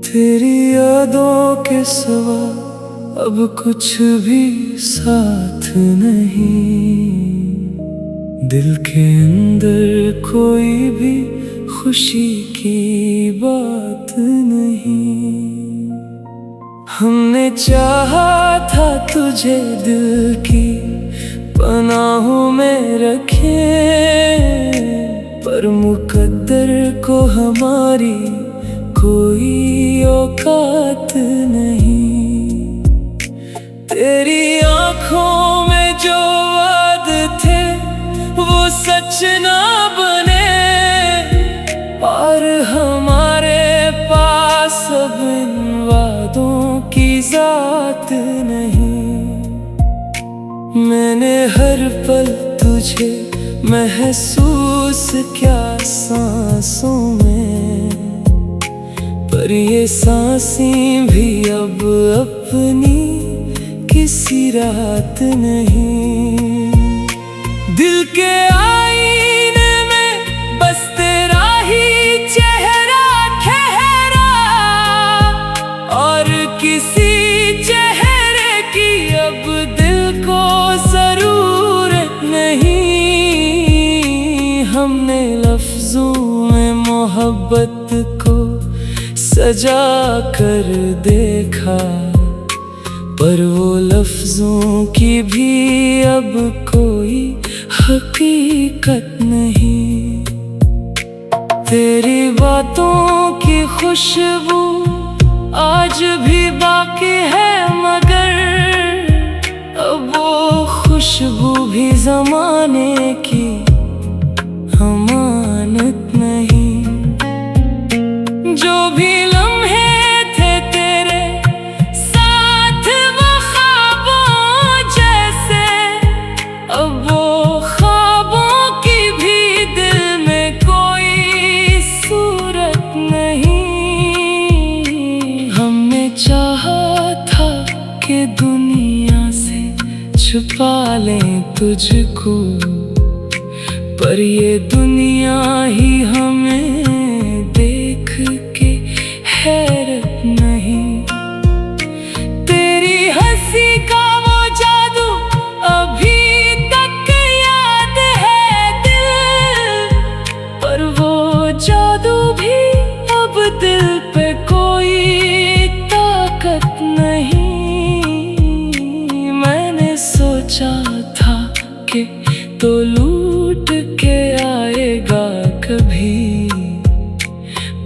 तेरी यादों के सिवा अब कुछ भी साथ नहीं। दिल के अंदर कोई भी खुशी की बात नहीं। हमने चाहा था तुझे दिल की पनाहों में रखे, पर मुकद्दर को हमारी कोई औकात नहीं। तेरी आँखों में जो वादे थे वो सच ना बने, और हमारे पास अब इन वादों की ज़ात नहीं। मैंने हर पल तुझे महसूस किया सांसों में, पर ये सांसें भी अब अपनी किसी रात नहीं। दिल के आईने में बस तेरा ही चेहरा ठहरा, और किसी चेहरे की अब दिल को जरूरत नहीं। हमने लफ्जों में मोहब्बत को सजा कर देखा, पर वो लफ्जों की भी अब कोई हकीकत नहीं। तेरी बातों की खुशबू आज भी बाकी है, मगर अब वो खुशबू भी ज़माने की अमानत नहीं। जो भी लम्हे थे तेरे साथ वो ख्वाबों जैसे, अब वो ख्वाबों की भी दिल में कोई सूरत नहीं। हमने चाहा था कि दुनिया से छुपा लें तुझको, पर ये दुनिया ही हमें देख के हैरत नहीं। तेरी हंसी का वो जादू अभी तक याद है दिल, पर वो जादू भी अब दिल पे कोई ताकत नहीं। मैंने सोचा था कि तो लूट के आएगा कभी,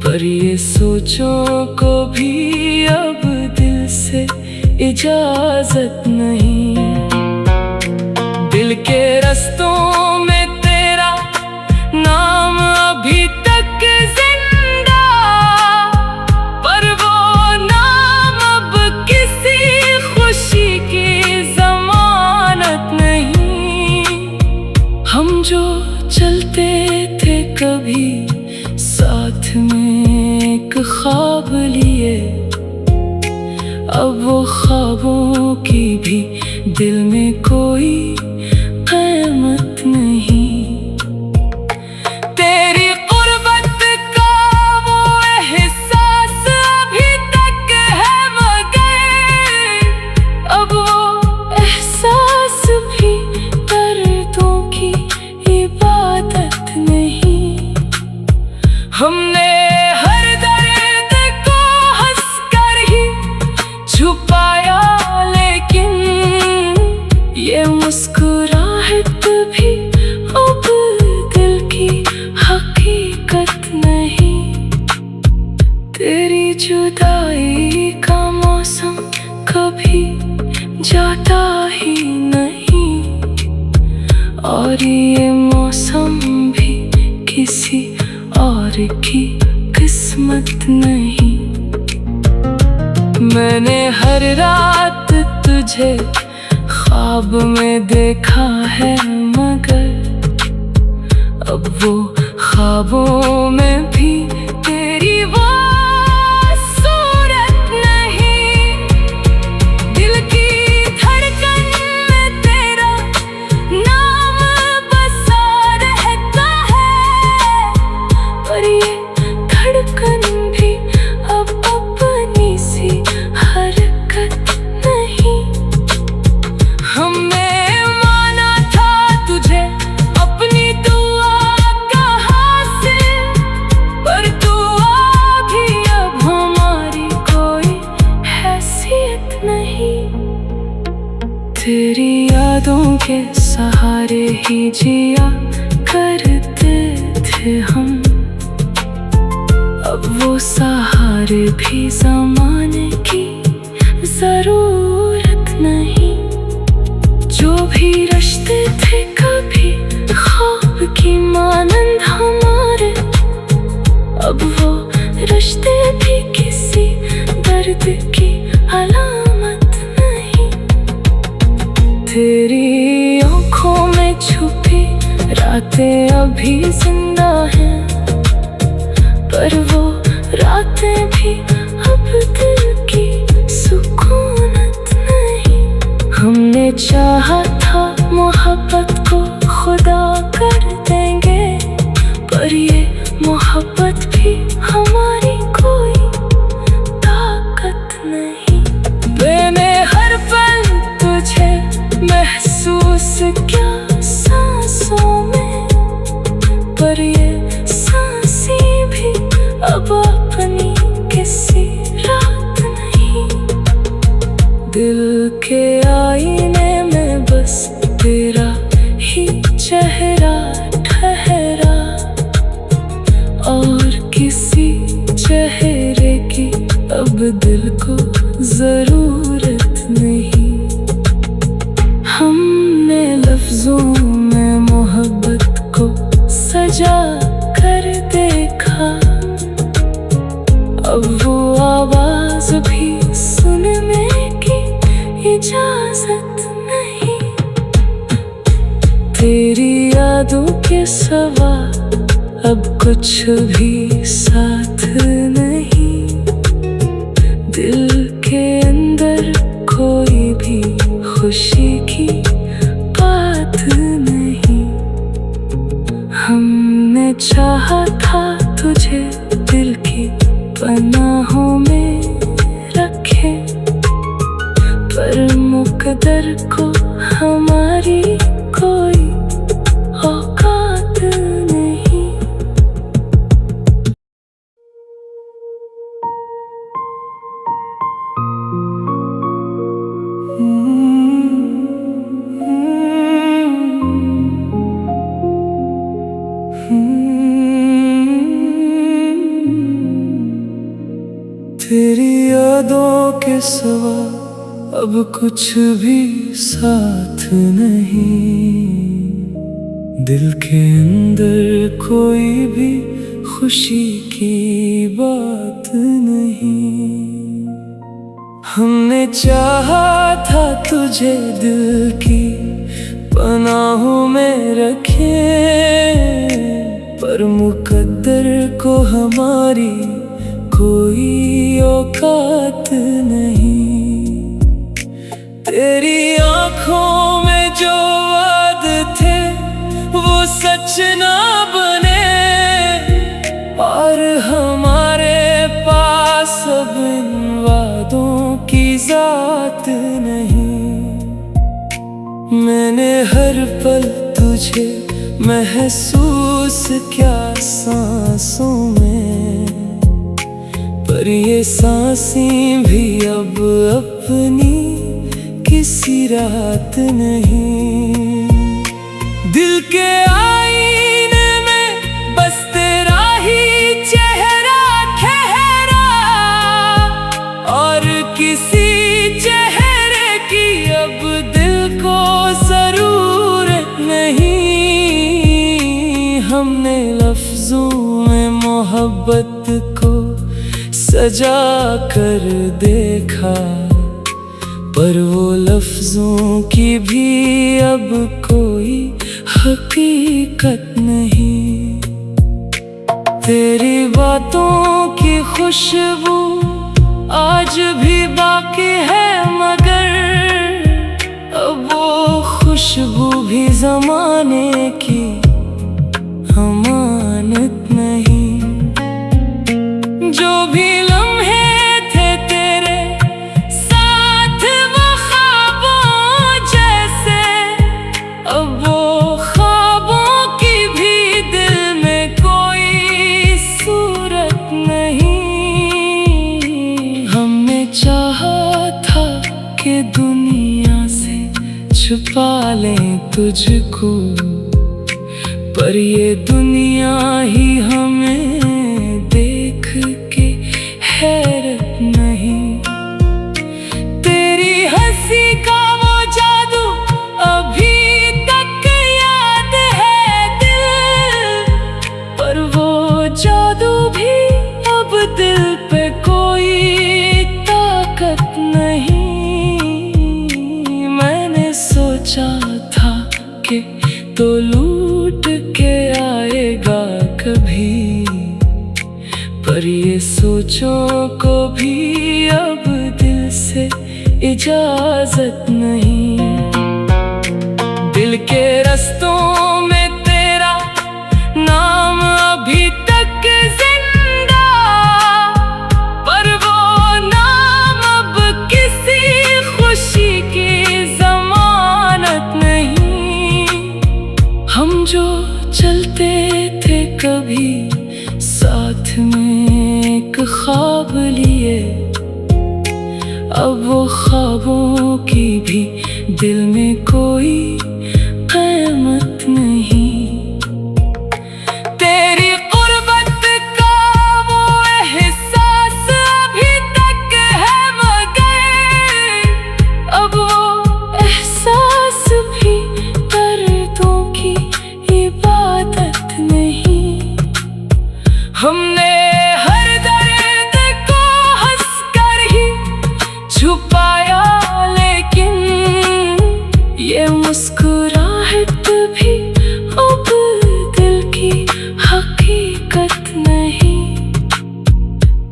पर ये सोचों को भी अब दिल से इजाजत नहीं। दिल के रस्तों में तेरा नाम अभी तक जिंदा, पर वो नाम अब किसी खुशी की जमानत नहीं। हम जो चलते थे कभी साथ में एक ख्वाब लिए, अब वो ख्वाबों की भी दिल में कोई कीमत नहीं। तेरी गुर्बत का वो एहसास अभी तक है, मगर अब वो एहसास भी दर्दों की इबादत नहीं। हमने हर दर्द को हंसकर ही छुपाया, लेकिन ये मुस्कुराहट भी अब दिल की हकीकत नहीं। तेरी जुदाई का मौसम कभी जाता ही नहीं, और ये मौसम भी किसी और की किस्मत नहीं। मैंने हर रात तुझे ख्वाब में देखा है, मगर अब वो ख्वाबों में भी तेरी वो सूरत नहीं। दिल की धड़कन में तेरा नाम बसा रहता है, पर ये धड़कन भी अब अपनी जिया करते थे हम। अब वो सहारे भी ज़माने की ज़रूरत नहीं। जो भी रिश्ते थे कभी ख्वाब की मानंद हमारे, अब वो रिश्ते भी किसी दर्द की अलामत नहीं। तेरी आँखों में छुपी रातें अभी जिंदा हैं, पर वो रातें भी अब दिल की सुकूनत नहीं। हमने चाहा था मोहब्बत को खुदा कर देंगे, पर ये मोहब्बत भी हमारी कोई ताकत नहीं। मैंने हर पल तुझे महसूस क्या सांसों में, पर ये सांसें भी अब अपनी किसी रात नहीं। दिल के आईने में बस तेरा ही चेहरा ठहरा, और किसी चेहरे की अब दिल को जरूरत नहीं। हमने लफ्जों में मोहब्बत को सजा कर देखा, अब वो आवाज भी सुनने की इजाजत नहीं। तेरी यादों के सिवा अब कुछ भी साथ नहीं। दिल के अंदर कोई भी खुशी की बात नहीं। हमने चाहा था तुझे दिल की पनाहों में रखे, पर मुकद्दर को हमारी कोई औकात नहीं। तेरी यादों के सिवा अब कुछ भी साथ नहीं। दिल के अंदर कोई भी खुशी की बात नहीं। हमने चाहा था तुझे दिल की पनाहों में रखे, पर मुकद्दर को हमारी कोई औकात नहीं। तेरी आँखों में जो वादे थे वो सच ना बने, और हमारे पास अब इन वादों की ज़ात नहीं। मैंने हर पल तुझे महसूस क्या सांसों में, पर ये सांसें भी अब अपनी किसी रात नहीं। दिल के आईने में बस तेरा ही चेहरा ठहरा, और किसी चेहरे की अब दिल को जरूरत नहीं। हमने लफ्जों में मोहब्बत को सजा कर देखा, पर वो लफ्जों की भी अब कोई हकीकत नहीं। तेरी बातों की खुशबू आज भी बाकी है, मगर अब वो खुशबू भी ज़माने की अमानत नहीं। जो भी लम्हे थे तेरे साथ वो ख्वाबों जैसे, अब वो ख्वाबों की भी दिल में कोई सूरत नहीं। हमने चाहा था कि दुनिया से छुपा लें तुझको, पर ये दुनिया ही हमें देख के हैरत नहीं। तेरी हंसी का वो जादू अभी तक याद है दिल, पर वो जादू भी अब दिल पे कोई ताकत नहीं। मैंने सोचा था कि तो लूट के आएगा कभी, पर ये सोचों को भी अब दिल से इजाजत नहीं। दिल के रस्तों में तेरा नाम अभी तक जिंदा, पर वो नाम अब किसी खुशी की जमानत नहीं। हम जो चलते थे कभी साथ में एक ख्वाब लिए, अब वो ख्वाबों की भी दिल में कोई कीमत नहीं। तेरी गुर्बत का वो एहसास अभी तक है, मगर अब वो एहसास भी दर्दों की इबादत नहीं। हमने हर दर्द को हंसकर ही छुपाया, लेकिन ये मुस्कुराहट भी अब दिल की हकीकत नहीं।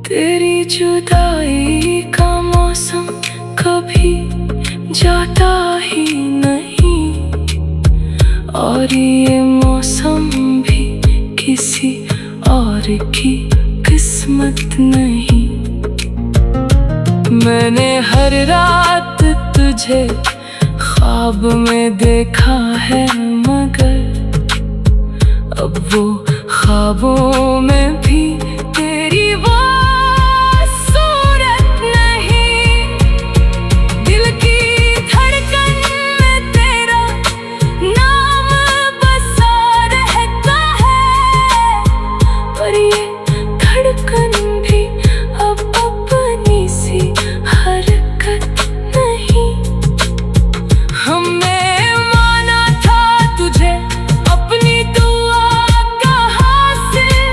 तेरी जुदाई का मौसम कभी जाता ही नहीं, और ये मौसम भी किसी और की किस्मत नहीं। मैंने हर रात तुझे ख्वाब में देखा है, मगर अब वो ख्वाबों में भी तेरी वो सूरत नहीं। दिल की धड़कन में तेरा नाम बसा रहता है, पर ये धड़कन भी अब अपनी सी हरकत नहीं। हमने माना था तुझे अपनी दुआ का हासिल,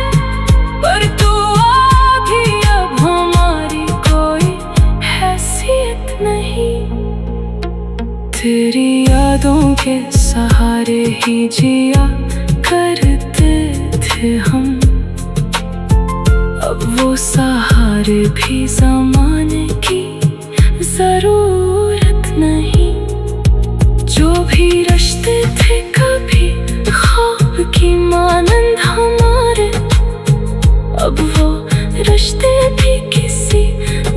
पर दुआ भी अब हमारी कोई हैसियत नहीं। तेरी यादों के सहारे ही जिया करते थे हम, अब वो सहारे भी ज़माने की ज़रूरत नहीं। जो भी रिश्ते थे कभी ख्वाब की मानंद हमारे, अब वो रिश्ते भी किसी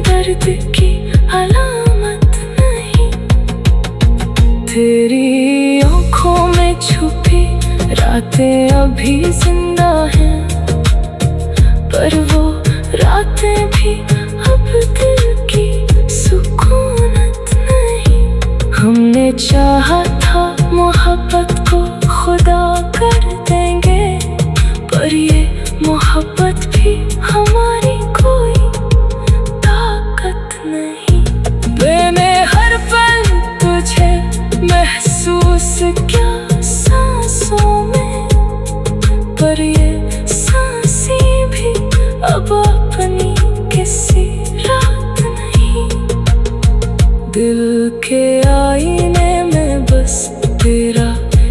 दर्द की अलामत नहीं। तेरी आँखों में छुपी रातें अभी जिंदा हैं, पर वो रातें भी अब दिल की सुकूनत नहीं। हमने चाहा था मोहब्बत को खुदा कर देंगे, पर ये मोहब्बत भी हमारी कोई ताकत नहीं। मैंने हर पल तुझे महसूस किया सांसों में, पर ये सांसें भी अब अपनी किसी रात नहीं। दिल के आईने में बस तेरा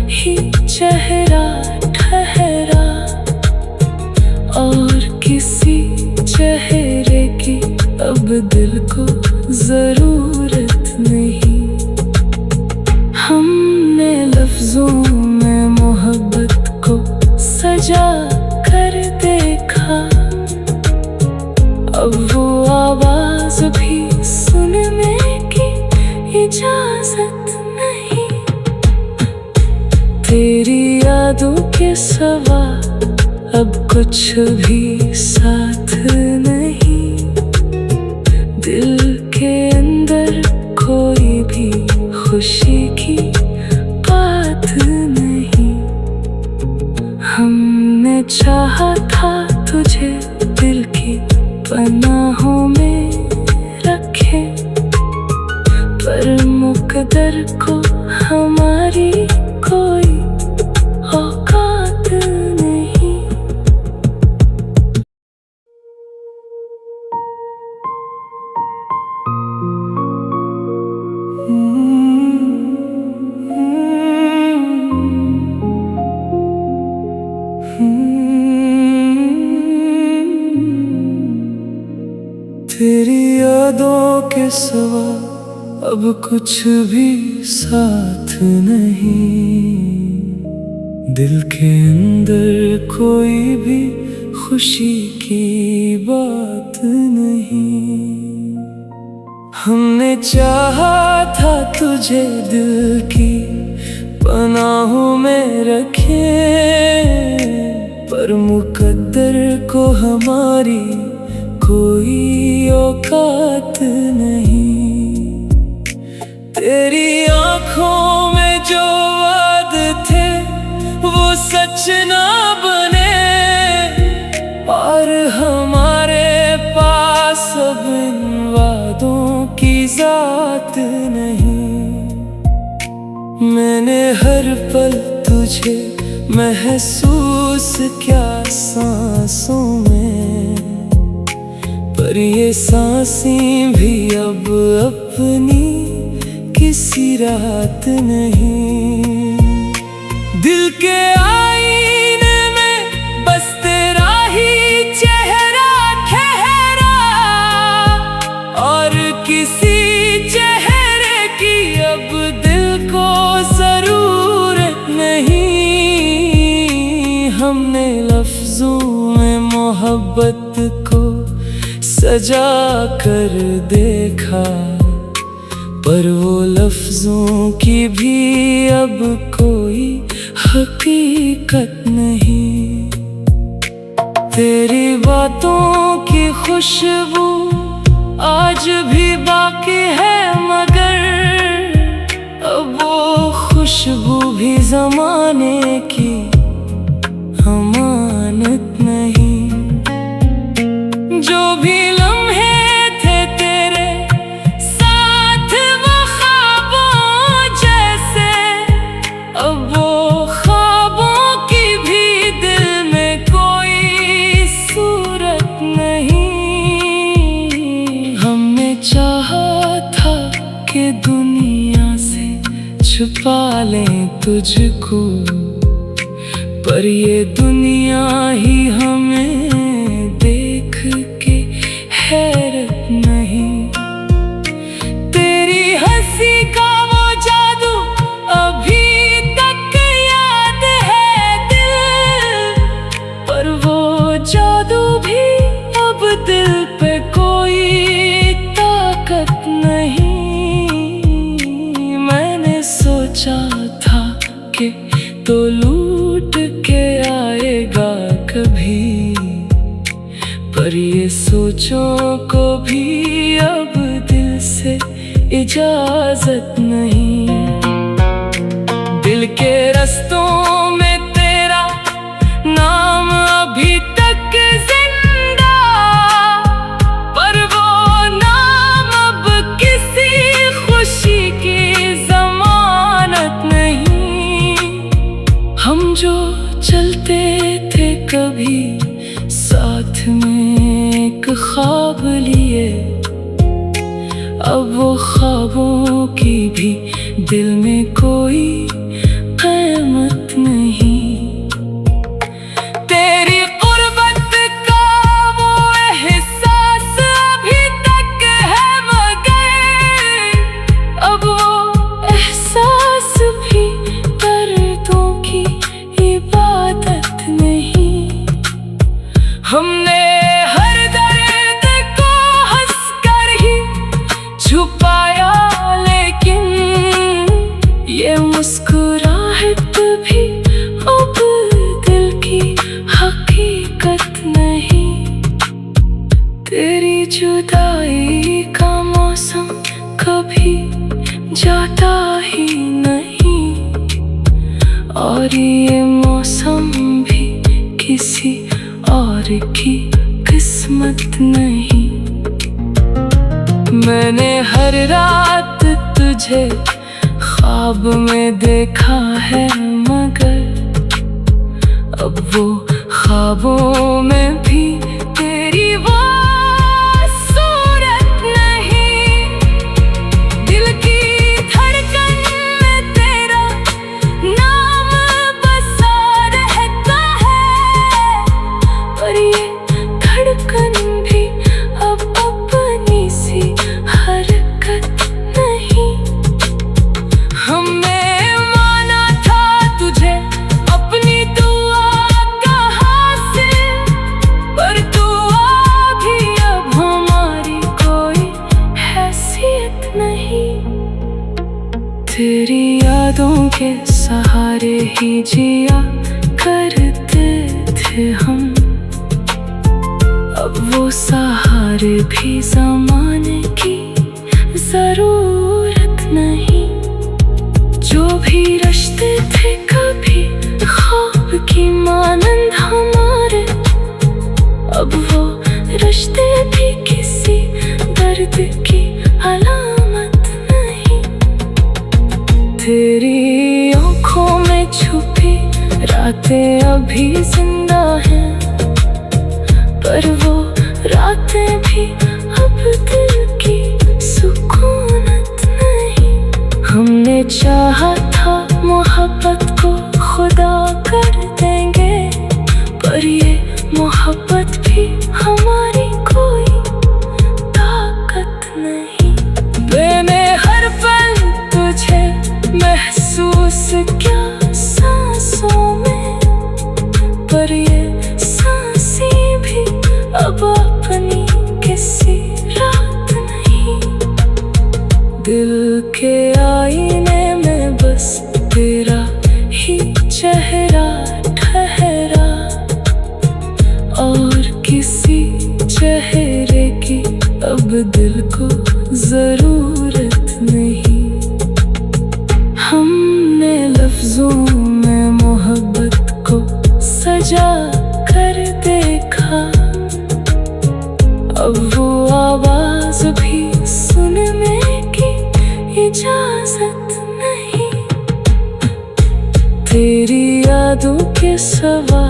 ही चेहरा ठहरा, और किसी चेहरे की अब दिल को जरूरत नहीं। हमने लफ्जों में मोहब्बत को सजा कर देखा, अब वो आवाज भी सुनने की इजाजत नहीं। तेरी यादों के सिवा अब कुछ भी साथ नहीं। दिल के अंदर कोई भी खुशी की बात नहीं। पनाहों में रखे, पर मुकद्दर को हमारी कोई औकात नहीं। तेरी यादों के सिवा अब कुछ भी साथ नहीं, दिल के अंदर कोई भी खुशी की बात नहीं। हमने चाहा था तुझे दिल की पनाहों में रखे, पर मुकद्दर को हमारी कोई औकात नहीं। तेरी आँखों में जो वादे थे वो सच ना बने, और हमारे पास अब इन वादों की ज़ात नहीं। मैंने हर पल तुझे महसूस किया सांसों में, पर ये सांसें भी अब अपनी किसी रात नहीं। दिल के आईने में बस तेरा ही चेहरा ठहरा, और किसी चेहरे की अब दिल को जरूरत नहीं। हमने लफ्जों में मोहब्बत को सजा कर देखा, पर वो लफ्जों की भी अब कोई हकीकत नहीं। तेरी बातों की खुशबू आज भी बाकी है, मगर अब वो खुशबू भी ज़माने की अमानत नहीं। जो भी लम्हे थे तेरे साथ वो ख्वाबों जैसे, अब वो ख्वाबों की भी दिल में कोई सूरत नहीं। हमने चाहा था कि दुनिया से छुपा लें तुझको, पर ये दुनिया ही हमें देख के हैरत नहीं। तेरी हंसी का वो जादू अभी तक याद है दिल, पर वो जादू भी अब दिल पे कोई ताकत नहीं। मैंने सोचा था कि तो लूट के आएगा कभी, पर ये सोचों को भी अब दिल से इजाजत नहीं। दिल के रस्तों में तेरा नाम अभी तक जिंदा, पर वो नाम अब किसी खुशी की जमानत नहीं। हम जो चलते थे कभी साथ में एक ख्वाब लिए, अब वो ख्वाबों की भी दिल में कोई कीमत नहीं। तेरी गुर्बत का वो एहसास अभी तक है, मगर अब वो एहसास भी दर्दों की इबादत नहीं। हमने हर दर्द को हंसकर ही छुपाया, लेकिन ये मुस्कुराहट भी अब दिल की हकीकत नहीं। तेरी जुदाई का मौसम कभी जाता ही नहीं, और ये मौसम भी किसी और की किस्मत नहीं। मैंने हर रात तुझे ख्वाब में देखा है, मगर अब वो ख्वाबों में भी तेरी वो सूरत नहीं। दिल की धड़कन में तेरा नाम बसा रहता है, पर ये धड़कन भी अब अपनी सी हरकत नहीं। हमने माना था तुझे अपनी दुआ का हासिल, पर दुआ भी अब हमारी कोई हैसियत नहीं। तेरी यादों के सहारे ही जिया करते थे हम, अब वो सहारे भी ज़माने की ज़रूरत नहीं। जो भी रिश्ते थे कभी ख्वाब की मानंद हमारे, अब वो रिश्ते भी किसी दर्द की अलामत नहीं। तेरी आँखों में छुपी रातें अभी जिंदा हैं, पर वो रातें भी अब दिल की सुकूनत नहीं। हमने चाहा था मोहब्बत को खुदा कर देंगे, पर ये मोहब्बत भी हमारी कोई ताकत नहीं। मैंने हर पल तुझे महसूस किया सांसों में, पर ये सांसें भी अब अपनी किसी रात नहीं। दिल के आईने में बस तेरा ही चेहरा ठहरा, और किसी चेहरे की अब दिल को जरूरत नहीं। हमने लफ्जों में मोहब्बत को सजा कर देखा, अब वो आवाज भी सुनने की इजाजत नहीं। तेरी यादों के सिवा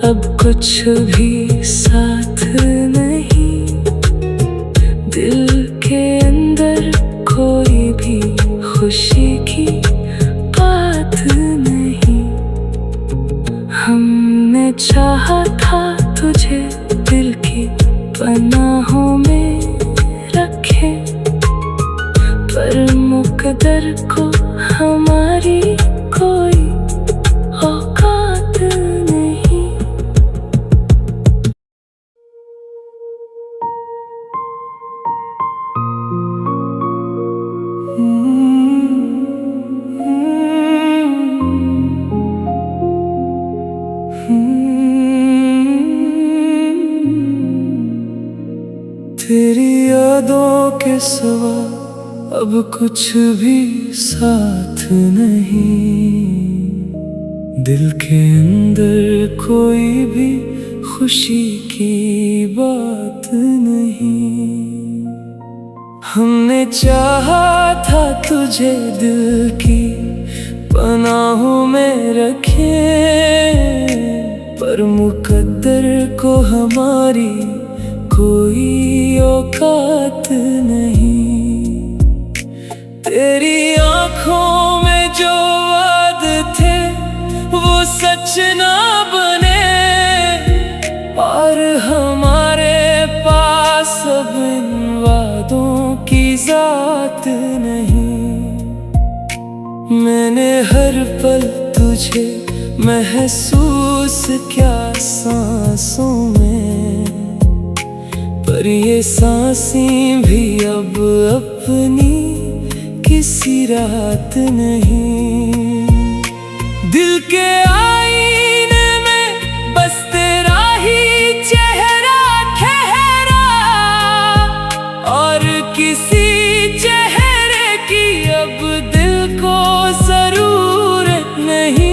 अब कुछ भी साथ नहीं। दिल के अंदर कोई भी खुशी की बात नहीं। हमने चाहा था तुझे दिल की पनाहों में रखे, पर मुकद्दर को हमारी कोई औकात नहीं। तेरी यादों के सिवा अब कुछ भी साथ नहीं। दिल के अंदर कोई भी खुशी की बात नहीं। हमने चाहा था तुझे दिल की पनाहों में रखे, पर मुकद्दर को हमारी कोई औकात नहीं। तेरी आँखों में जो वादे थे वो सच ना बने, और हमारे पास अब इन वादों की जात नहीं। मैंने हर पल तुझे महसूस किया सांसों में, पर ये सांसें भी अब अपनी किसी रात नहीं। दिल के आईने में बस तेरा ही चेहरा ठहरा, और किसी चेहरे की अब दिल को जरूरत नहीं।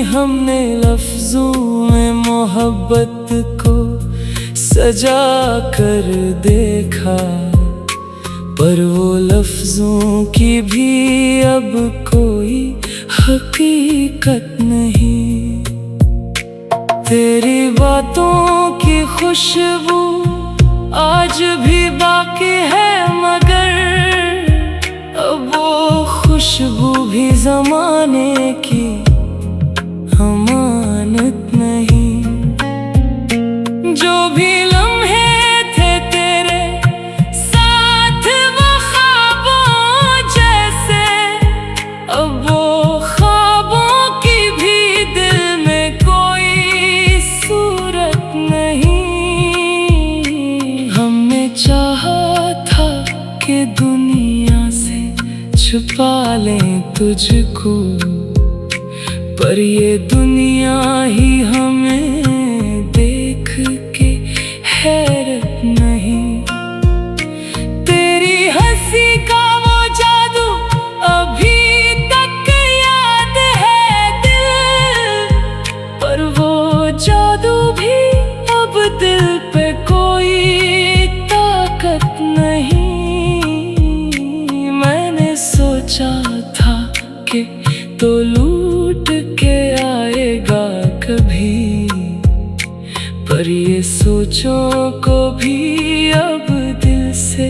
हमने लफ्जों में मोहब्बत को सजा कर देखा, पर वो लफ्जों की भी अब कोई हकीकत नहीं। तेरी बातों की खुशबू आज भी बाकी है, मगर अब वो खुशबू भी ज़माने की अमानत नहीं। जो भी लम्हे थे तेरे साथ वो ख्वाबों जैसे, अब वो ख्वाबों की भी दिल में कोई सूरत नहीं। हमने चाहा था कि दुनिया से छुपा लें तुझको, पर ये दुनिया ही हमें देख के हैरत नहीं। तेरी हंसी का वो जादू अभी तक याद है दिल, पर वो जादू भी अब दिल पे कोई ताकत नहीं। मैंने सोचा था कि तो लूट के आएगा कभी, पर ये सोचों को भी अब दिल से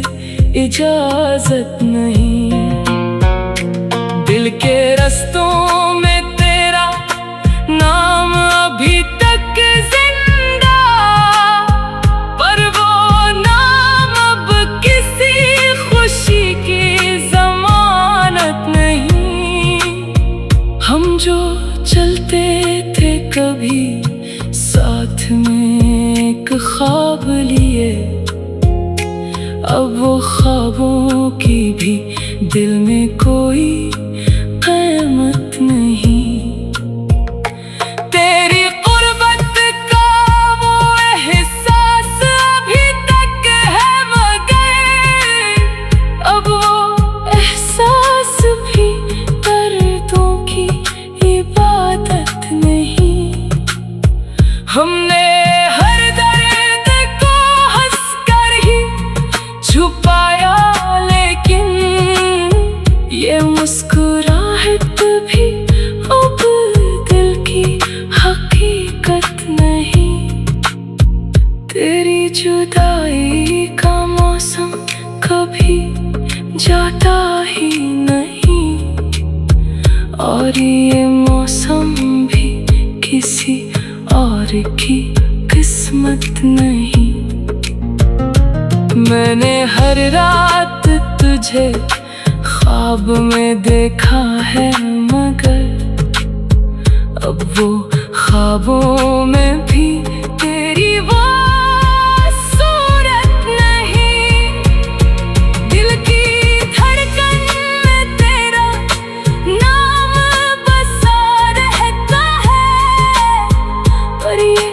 इजाजत नहीं। दिल के रस्तों में तेरा नाम अभी तक जिंदा, पर वो नाम अब किसी खुशी की जमानत नहीं। हम जो चलते थे कभी साथ में एक ख्वाब लिए, अब वो ख्वाबों की भी दिल में कोई कीमत नहीं। तेरी गुर्बत का वो एहसास अभी तक है, मगर अब वो एहसास भी दर्दों की इबादत नहीं। हमने हर दर्द को हंसकर ही छुपाया, लेकिन ये मुस्कुराहट भी अब दिल की हकीकत नहीं। तेरी जुदाई का मौसम कभी जाता ही नहीं, और ये मौसम भी किसी और की किस्मत नहीं। मैंने हर रात तुझे ख्वाब में देखा है, मगर अब वो ख्वाबों में भी तेरी वो सूरत नहीं। दिल की धड़कन में तेरा नाम बसा रहता है, पर ये